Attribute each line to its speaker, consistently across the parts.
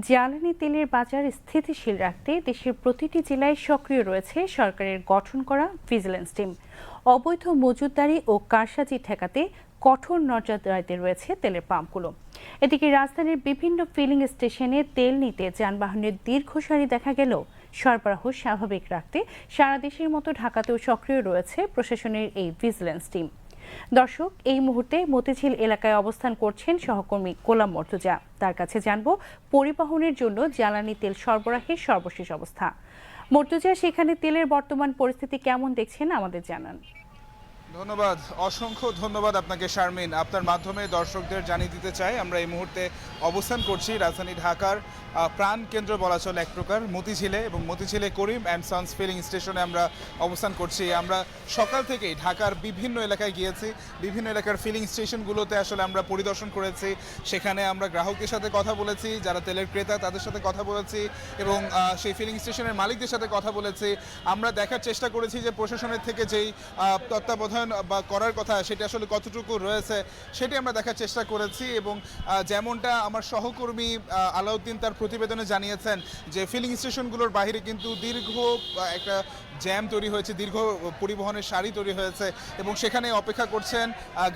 Speaker 1: জ্বালানি তেলের বাজার স্থিতিশীল রাখতে দেশের প্রতিটি জেলায় সক্রিয় রয়েছে সরকারের গঠন করা ভিজিলেন্স টিম। অবৈধ মজুতদারি ও কারসাজি ঠেকাতে কঠোর নজরদারিতে রয়েছে তেলের পাম্পগুলো। এদিকে রাজধানীর বিভিন্ন ফিলিং স্টেশনে তেল নিতে যানবাহনের দীর্ঘ সারি দেখা গেলেও সরবরাহ স্বাভাবিক রাখতে সারা দেশের মতো ঢাকাতেও সক্রিয় রয়েছে প্রশাসনের এই ভিজিলেন্স টিম। দর্শক, এই মুহূর্তে মতিঝিল এলাকায় অবস্থান করছেন সহকর্মী গোলাম মর্তুজা। তার কাছে জানবো পরিবহনের জন্য জ্বালানি তেল সরবরাহের সর্বশেষ অবস্থা। মর্তুজা, সেখানে তেলের বর্তমান পরিস্থিতি কেমন দেখছেন আমাদের জানান।
Speaker 2: ধন্যবাদ, অসংখ্য ধন্যবাদ আপনাকে শারমিন। আপনার মাধ্যমে দর্শকদের জানিয়ে দিতে চাই আমরা এই মুহূর্তে অবস্থান করছি রাজধানী ঢাকার প্রাণ কেন্দ্র বলা চলে এক প্রকার মতিঝিলে, এবং মতিঝিলে করিম অ্যান্ড সন্স ফিলিং স্টেশনে আমরা অবস্থান করছি। আমরা সকাল থেকেই ঢাকার বিভিন্ন এলাকায় গিয়েছি, বিভিন্ন এলাকার ফিলিং স্টেশনগুলোতে আসলে আমরা পরিদর্শন করেছি। সেখানে আমরা গ্রাহকদের সাথে কথা বলেছি, যারা তেলের ক্রেতা তাদের সাথে কথা বলেছি, এবং সেই ফিলিং স্টেশনের মালিকদের সাথে কথা বলেছি। আমরা দেখার চেষ্টা করেছি যে প্রশাসনের থেকে যেই তত্ত্বাবধান বা করার কথা সেটা আসলে কতটুকু রয়েছে সেটি আমরা দেখার চেষ্টা করেছি। এবং যেমনটা আমার সহকর্মী আলাউদ্দিন তার প্রতিবেদনে জানিয়েছেন যে ফিলিং স্টেশনগুলোর বাইরে কিন্তু দীর্ঘ একটা জ্যাম তৈরি হয়েছে, দীর্ঘ পরিবহনের সারি তৈরি হয়েছে, এবং সেখানে অপেক্ষা করছেন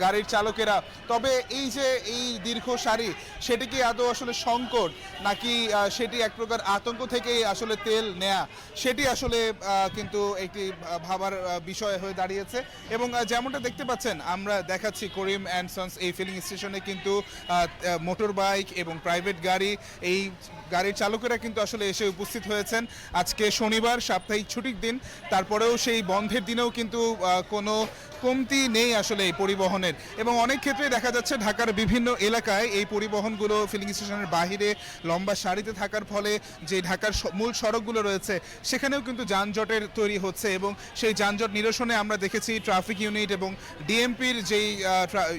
Speaker 2: গাড়ির চালকেরা। তবে এই যে এই দীর্ঘ সারি, সেটি কি আদৌ আসলে সংকট, নাকি সেটি এক প্রকার আতঙ্ক থেকেই আসলে তেল নেয়া, সেটি আসলে কিন্তু একটি ভাবার বিষয় হয়ে দাঁড়িয়েছে। এবং যেমনটা দেখতে পাচ্ছেন, আমরা দেখাচ্ছি করিম অ্যান্ড সন্স এই ফিলিং স্টেশনে কিন্তু মোটর বাইক এবং প্রাইভেট গাড়ি, এই গাড়ির চালকেরা কিন্তু আসলে এসে উপস্থিত হয়েছেন। আজকে শনিবার, সাপ্তাহিক ছুটির দিন, তারপরেও সেই বন্ধের দিনেও কিন্তু কোনো কমতি নেই আসলে এই পরিবহনের। এবং অনেক ক্ষেত্রে দেখা যাচ্ছে ঢাকার বিভিন্ন এলাকায় এই পরিবহনগুলো ফিলিং স্টেশনের বাহিরে লম্বা সারিতে থাকার ফলে যে ঢাকার মূল সড়কগুলো রয়েছে সেখানেও কিন্তু যানজটের তৈরি হচ্ছে, এবং সেই যানজট নিরসনে আমরা দেখেছি ট্রাফিক ইউনিট এবং ডিএমপির যেই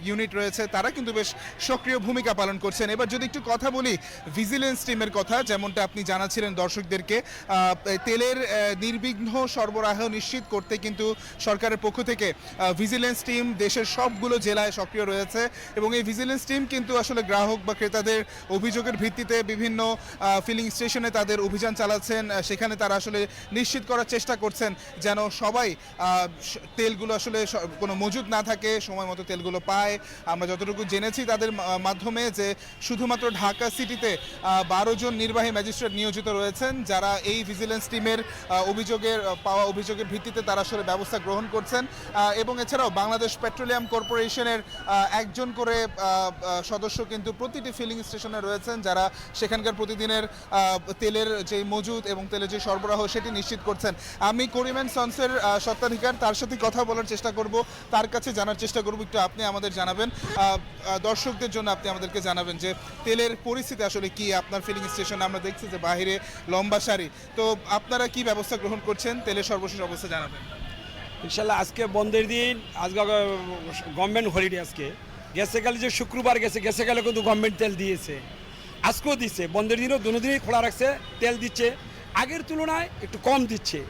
Speaker 2: ইউনিট রয়েছে তারা কিন্তু বেশ সক্রিয় ভূমিকা পালন করছেন। এবার যদি একটু কথা বলি ভিজিলেন্স টিমের কথা, যেমনটা আপনি জানাচ্ছিলেন দর্শকদেরকে, তেলের নির্বিঘ্ন সরবরাহ নিশ্চিত করতে কিন্তু সরকারের পক্ষ থেকে ভিজিলেন্স টিম দেশের সবগুলো জেলায় সক্রিয় রয়েছে। এবং এই ভিজিলেন্স টিম কিন্তু আসলে গ্রাহক বা ক্রেতাদের অভিযোগের ভিত্তিতে বিভিন্ন ফিলিং স্টেশনে তাদের অভিযান চালাচ্ছেন। সেখানে তারা আসলে নিশ্চিত করার চেষ্টা করছেন যেন সবাই তেলগুলো আসলে কোনো মজুদ না থাকে, সময় মতো তেলগুলো পায়। আমরা যতটুকু জেনেছি তাদের মাধ্যমে যে শুধুমাত্র ঢাকা সিটিতে 12 জন নির্বাহী ম্যাজিস্ট্রেট নিয়োজিত রয়েছেন, যারা এই ভিজিলেন্স টিমের পাওয়া অভিযোগের ভিত্তিতে তারা আসলে ব্যবস্থা গ্রহণ করছেন। এবং এছাড়াও বাংলাদেশ পেট্রোলিয়াম কর্পোরেশনের একজন করে সদস্য কিন্তু প্রতিটি ফিলিং স্টেশনে রয়েছেন, যারা সেখানকার প্রতিদিনের তেলের যে মজুদ এবং তেলের যে সরবরাহ সেটি নিশ্চিত করছেন। আমি করিম অ্যান্ড সন্সের স্বত্বাধিকার, তার সাথে কথা বলার চেষ্টা করব, তার কাছে জানার চেষ্টা করব, একটু আপনি আমাদের জানাবেন, দর্শকদের জন্য আপনি আমাদেরকে জানাবেন যে তেলের পরিস্থিতি আসলে কি আপনার ফিলিং স্টেশনে। আমরা দেখছি যে বাইরে লম্বা সারি, তো আপনারা কি ব্যবস্থা গ্রহণ করছেন, তেলের সর্বশেষ অবস্থা জানাবেন।
Speaker 3: ইনশাল্লাহ আজকে বন্ধের দিন, আজকে গভর্নমেন্ট হলিডে। আজকে গেছে গেলে যে শুক্রবার গেছে গেলে কিন্তু গভর্নমেন্ট তেল দিয়েছে, আজকেও দিচ্ছে। বন্ধের দিনও দুদিনই খোলা রাখছে, তেল দিচ্ছে, আগের তুলনায় একটু কম দিচ্ছে।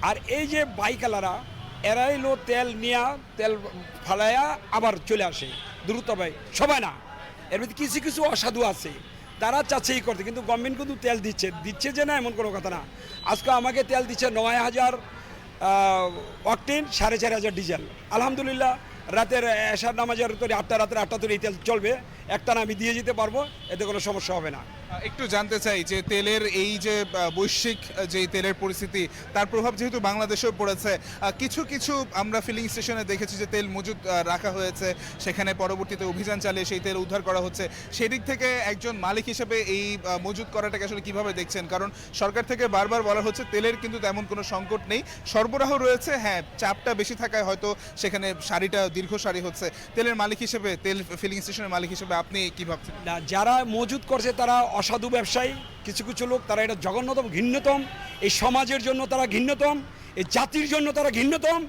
Speaker 3: আর এই যে বাইকালারা, এরাই লো তেল নিয়ে তেল ফালাইয়া আবার চলে আসে দ্রুত ভাই, সবাই না, এর মধ্যে কিছু কিছু অসাধু আছে, তারা চাচ্ছে এই করতে, কিন্তু গভর্নমেন্ট কিন্তু তেল দিচ্ছে যে না এমন কোনো কথা না। আজকে আমাকে তেল দিচ্ছে 9000 অকটেন, 4500 ডিজেল। আলহামদুলিল্লাহ, রাতের এশার নামাজের তৈরি 8টা, রাতের 8টা তৈরি তেল চলবে, একটা না আমি দিয়ে যেতে পারবো, এতে কোনো সমস্যা হবে না।
Speaker 2: একটু জানতে চাই যে তেলের এই যে বৈশ্বিক যে তেলের পরিস্থিতি, তার প্রভাব যেহেতু বাংলাদেশেও পড়েছে, কিছু কিছু আমরা ফিলিং স্টেশনে দেখেছি যে তেল মজুদ রাখা হয়েছে, সেখানে পরবর্তীতে অভিযান চালিয়ে সেই তেল উদ্ধার করা হচ্ছে। সেদিক থেকে একজন মালিক হিসেবে এই মজুদ করাটাকে আসলে কিভাবে দেখছেন? কারণ সরকার থেকে বারবার বলা হচ্ছে তেলের কিন্তু তেমন কোনো সংকট নেই, সরবরাহ রয়েছে, হ্যাঁ চাপটা বেশি থাকায় হয়তো সেখানে সারিটা দীর্ঘ সারি হচ্ছে। তেলের মালিক হিসেবে, তেল ফিলিং স্টেশনের মালিক হিসেবে আপনি কি ভাবছেন?
Speaker 3: না, যারা মজুদ করছে তারা অসাধু ব্যবসায়ী, কিছু কিছু লোক, তারা এটা জঘন্যতম, ঘৃণ্যতম, এই সমাজের জন্য তারা ঘৃণ্যতম, এই জাতির জন্য তারা ঘৃণ্যতম।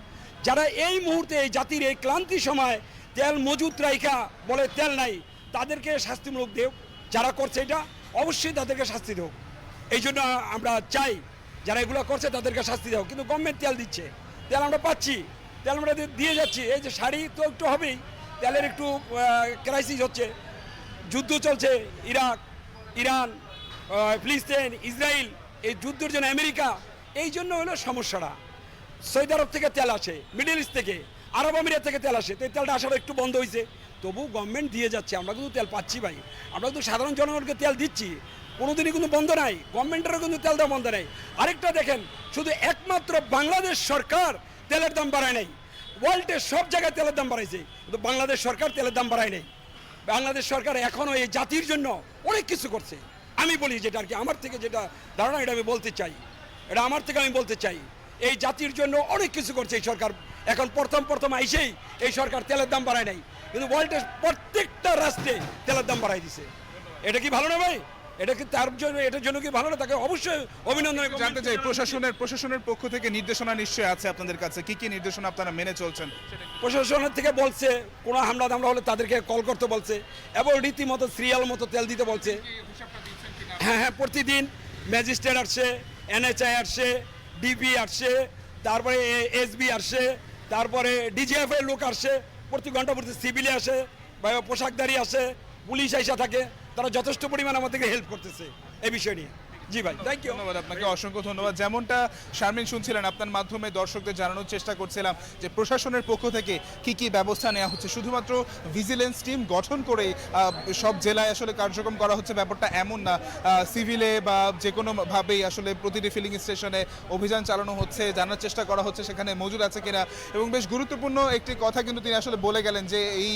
Speaker 3: যারা এই মুহূর্তে এই জাতির এই ক্লান্তির সময় তেল মজুদ রাইখা বলে তেল নাই, তাদেরকে শাস্তিমূলক দেও। যারা করছে এটা অবশ্যই তাদেরকে শাস্তি দেও। এই জন্য আমরা চাই যারা এগুলো করছে তাদেরকে শাস্তি দেও। কিন্তু গভর্নমেন্ট তেল দিচ্ছে, তেল আমরা পাচ্ছি, তেল আমরা দিয়ে যাচ্ছি। এই যে শাড়ি তো একটু হবেই, তেলের একটু ক্রাইসিস হচ্ছে, যুদ্ধ চলছে, ইরাক, ইরান, ফিলিস্তিন, ইসরায়েল, এই যুদ্ধের জন্য আমেরিকা, এই জন্য হলো সমস্যাটা। সৌদি আরব থেকে তেল আসে, মিডল ইস্ট থেকে, আরব আমিরাত থেকে তেল আসে, তো এই তেলটা আসাটা একটু বন্ধ হয়েছে, তবু গভর্নমেন্ট দিয়ে যাচ্ছে, আমরা কিন্তু তেল পাচ্ছি ভাই, আমরা কিন্তু সাধারণ জনগণকে তেল দিচ্ছি, কোনোদিনই কিন্তু বন্ধ নাই, গভর্নমেন্টেরও কিন্তু তেল দেওয়া বন্ধ নাই। আরেকটা দেখেন, শুধু একমাত্র বাংলাদেশ সরকার তেলের দাম বাড়ায় নাই, ওয়ার্ল্ডের সব জায়গায় তেলের দাম বাড়াইছে, কিন্তু বাংলাদেশ সরকার তেলের দাম বাড়ায় নাই। বাংলাদেশ সরকার এখনও এই জাতির জন্য অনেক কিছু করছে। আমি বলি যেটা আর কি আমার থেকে যেটা ধারণা, এটা আমি বলতে চাই, এটা আমার থেকে আমি বলতে চাই, এই জাতির জন্য অনেক কিছু করছে এই সরকার। এখন প্রথম আইসেই এই সরকার তেলের দাম বাড়ায় নাই, কিন্তু ওয়ার্ল্ডের প্রত্যেকটা রাষ্ট্রে তেলের দাম বাড়াই দিছে। এটা কি ভালো না ভাই? এটা কি তার জন্য, এটার জন্য কি ভালো না? তাকে অবশ্যই অভিনন্দন
Speaker 2: জানতে চাই, প্রশাসনের পক্ষ থেকে নির্দেশনা নিশ্চয়ই আছে আপনাদের কাছে, কি কি নির্দেশনা আপনারা মেনে চলছেন?
Speaker 3: প্রশাসনের থেকে বলছে কোনো হামলা দামলা হলে তাদেরকে কল করতে বলছে, এবং রীতিমতো সিরিয়াল মতো তেল দিতে বলছে। হ্যাঁ, প্রতিদিন ম্যাজিস্ট্রেট আসছে, NHI আসছে, ডিবি আসছে, তারপরে SB আসছে, তারপরে DGF এর লোক আসছে, প্রতি ঘন্টা প্রতি সিভিলে আসে, বা পোশাকধারী আসে, পুলিশ আইসা থাকে, তারা যথেষ্ট পরিমাণ আমাদেরকে হেল্প করতেছে এই বিষয় নিয়ে। জি ভাই, থ্যাংক ইউ।
Speaker 2: ধন্যবাদ আপনাকে, অসংখ্য ধন্যবাদ। যেমনটা শারমিন শুনছিলেন, আপনার মাধ্যমে দর্শকদের জানানোর চেষ্টা করছিলাম যে প্রশাসনের পক্ষ থেকে কি কি ব্যবস্থা নেওয়া হচ্ছে। শুধুমাত্র ভিজিলেন্স টিম গঠন করে সব জেলায় আসলে কার্যক্রম করা হচ্ছে ব্যাপারটা এমন না, সিভিলে বা যে কোনোভাবেই আসলে প্রতিটি ফিলিং স্টেশনে অভিযান চালানো হচ্ছে, জানার চেষ্টা করা হচ্ছে সেখানে মজুদ আছে কিনা। এবং বেশ গুরুত্বপূর্ণ একটি কথা কিন্তু তিনি আসলে বলে গেলেন যে এই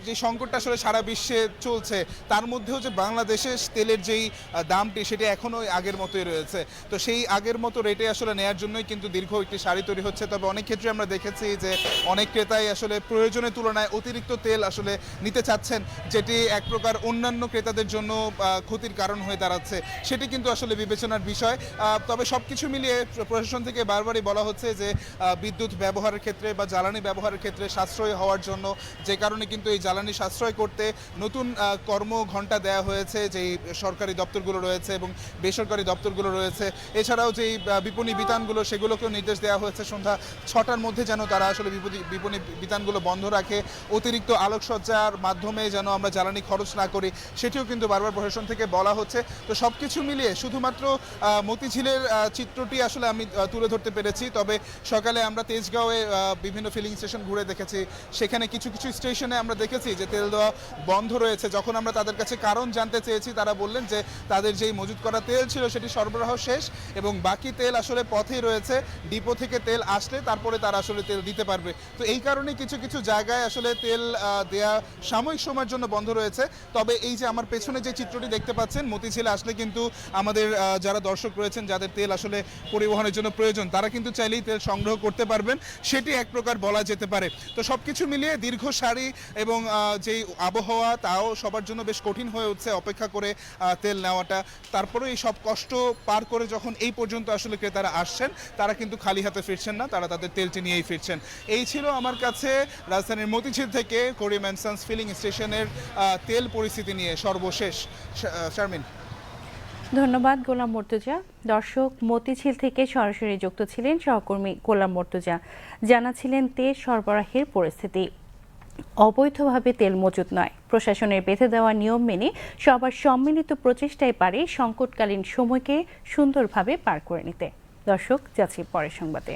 Speaker 2: যে সংকটটা আসলে সারা বিশ্বে চলছে, তার মধ্যেও যে বাংলাদেশের তেলের যেই দামটি সেটি এখনও আগের মতোই রয়েছে। তো সেই আগের মতো রেটে আসলে নেয়ার জন্যই কিন্তু দীর্ঘ একটি সারি তৈরি হচ্ছে। তবে অনেক ক্ষেত্রে আমরা দেখেছি যে অনেক ক্রেতাই আসলে প্রয়োজনের তুলনায় অতিরিক্ত তেল আসলে নিতে চাচ্ছেন, যেটি এক প্রকার অন্যান্য ক্রেতাদের জন্য ক্ষতির কারণ হয়ে দাঁড়াচ্ছে। সেটি কিন্তু আসলে বিবেচনার বিষয়। তবে সব কিছু মিলিয়ে প্রশাসন থেকে বারবারই বলা হচ্ছে যে বিদ্যুৎ ব্যবহারের ক্ষেত্রে বা জ্বালানি ব্যবহারের ক্ষেত্রে সাশ্রয় হওয়ার জন্য, যে কারণে কিন্তু এই জ্বালানি সাশ্রয় করতে নতুন কর্মঘণ্টা দেওয়া হয়েছে, যেই সরকারি দপ্তরগুলো রয়েছে এবং বেসরকারি দপ্তরগুলো রয়েছে। এছাড়াও যেই বিপণী বিতানগুলো সেগুলোকেও নির্দেশ দেওয়া হয়েছে সন্ধ্যা 6টার মধ্যে যেন তারা আসলে বিপণী বিতানগুলো বন্ধ রাখে, অতিরিক্ত আলোকসজ্জার মাধ্যমে যেন আমরা জ্বালানি খরচ না করি, সেটিও কিন্তু বারবার প্রশাসন থেকে বলা হচ্ছে। তো সব কিছু মিলিয়ে শুধুমাত্র মতিঝিলের চিত্রটি আসলে আমি তুলে ধরতে পেরেছি। তবে সকালে আমরা তেজগাঁওয়ে বিভিন্ন ফিলিং স্টেশন ঘুরে দেখেছি, সেখানে কিছু কিছু স্টেশনে আমরা দেখেছি যে তেল দেওয়া বন্ধ রয়েছে। যখন আমরা তাদের কাছে কারণ জানতে চেয়েছি, তারা বললেন যে তাদের যেই মজুত করা তেল ছিল সেটি সরবরাহ শেষ এবং বাকি তেল আসলে পথেই রয়েছে, ডিপো থেকে তেল আসলে তারপরে তারা আসলে তেল দিতে পারবে। তো এই কারণে কিছু কিছু জায়গায় আসলে তেল দেয়া সাময়িক সময়ের জন্য বন্ধ রয়েছে। তবে এই যে আমার পেছনে যে চিত্রটি দেখতে পাচ্ছেন, মতিঝিলে আসলে কিন্তু আমাদের যারা দর্শক রয়েছেন, যাদের তেল আসলে পরিবহনের জন্য প্রয়োজন, তারা কিন্তু চাইলেই তেল সংগ্রহ করতে পারবেন, সেটি এক প্রকার বলা যেতে পারে। তো সব কিছু মিলিয়ে দীর্ঘ সারি এবং যেই আবহাওয়া, তাও সবার জন্য বেশ কঠিন হয়ে উঠছে অপেক্ষা করে তেল নেওয়াটা। তারপরে এই সব কষ্ট পার করে যখন এই পর্যন্ত আসলে ক্রেতারা আসছেন, তারা কিন্তু খালি হাতে ফিরছেন না, তারা তাদের তেলটি নিয়েই ফিরছেন। এই ছিল আমার কাছে রাজধানীর মতিঝিল থেকে করিম অ্যান্ড সন্স ফিলিং স্টেশনের তেল পরিস্থিতি নিয়ে সর্বশেষ। শারমিন।
Speaker 1: ধন্যবাদ গোলাম মর্তুজা। দর্শক, মতিঝিল থেকে সরাসরি যুক্ত ছিলেন সহকর্মী গোলাম মর্তুজা, জানাচ্ছিলেন তেল সরবরাহের পরিস্থিতি। অবৈধভাবে তেল মজুত নয়, প্রশাসনের বেঁধে দেওয়া নিয়ম মেনে সবার সম্মিলিত প্রচেষ্টায় পারে সংকটকালীন সময়কে সুন্দরভাবে পার করে নিতে। দর্শক, যাচ্ছি পরের সংবাদে।